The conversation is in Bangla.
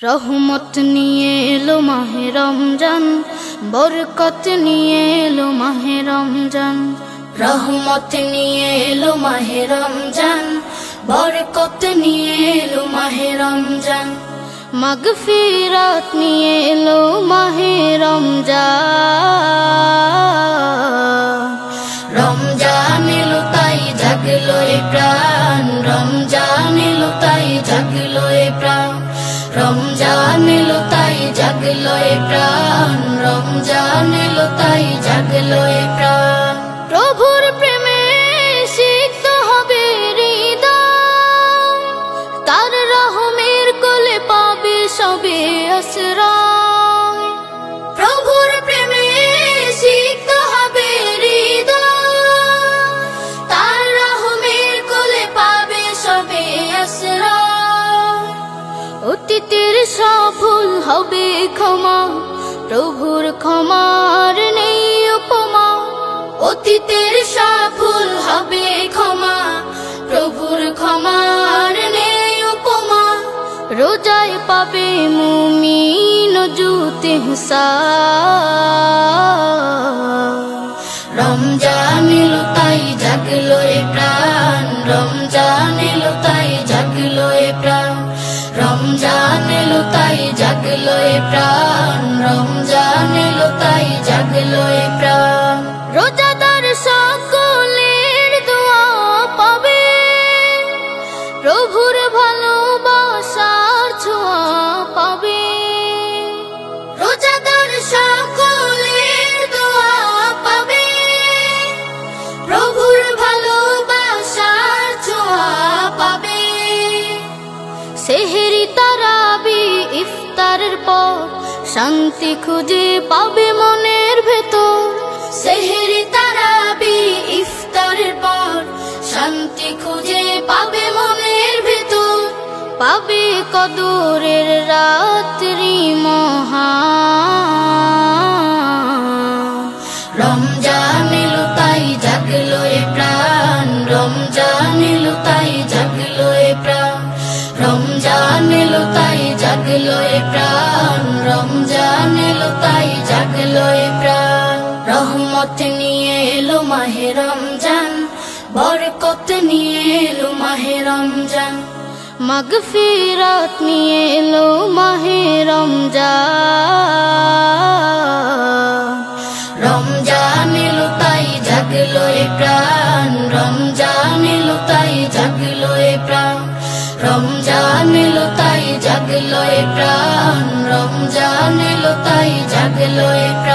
রহমত নিয়ে এলো মাহে রমজান, বরকত নিয়ে এলো মাহে রমজান। রহমত নিয়ে এলো মাহে রমজান, বরকত নিয়ে এলো মাহে রমজান। মাগফিরাত নিয়ে এলো মাহে রমজান। রমজান এলো তাই জাগলো এ প্রাণ, রমজান এলো তাই জাগলো এ প্রাণ। রমজান এলো তাই জাগলো এ প্রাণ, রমজান এলো তাই জাগলো এ প্রাণ। প্রভুর প্রেমে সিক্ত হবে হৃদয়, তার রহমের কোলে পাবে সবে আশ্রয়। প্রভুর প্রেমে সিক্ত হবে হৃদয়, তার রহমের কোলে পাবে সবে আশ্রয়। অতীতের সব ভুল হবে ক্ষমা, প্রভুর ক্ষমার নেই উপমা। অতীতের সব ভুল হবে ক্ষমা, প্রভুর ক্ষমার নেই উপমা। রোজায় পাবে মুমিন জুতে হুসান। রমজান এলো তাই জাগলো এ প্রাণ, রমজান এলো তাই জাগলো এ প্রাণ। রমজান এলো তাই জাগলো এ প্রাণ, রমজান এলো তাই জাগলো এ প্রাণ। রোজাদার সকলের দোয়া পাবে, প্রভুর ভালোবাসার ছোঁয়া পাবে। রোজাদার সকলের দোয়া পাবে, প্রভুর ভালোবাসার ছোঁয়া পাবে। সেহেরি তারাবি ইফতারের পর শান্তি খুঁজে পাবে মনের ভেতর। সেহেরি তারাবি ইফতারের পর শান্তি খুঁজে পাবে মনের ভেতর। পাবে কদরের রাত্রি মহান। রমজান এলো তাই জাগলো এ প্রাণ, রমজান এলো তাই জাগলো এ প্রাণ। রমজান এলো তাই জাগলো এ প্রাণ, রমজান এলো তাই জাগলো এ প্রাণ। রহমত নিয়ে এলো মাহে রমজান, বরকত নিয়ে এলো মাহে রমজান। মাগফিরাত নিয়ে এলো মাহে রমজান। রমজান এলো তাই জাগলো এ প্রাণ, রমজান এলো তাই জাগলো এ প্রাণ। রমজান এলো তাই জাগলো এ প্রাণ, রমজান এলো তাই জাগলো এ প্রাণ।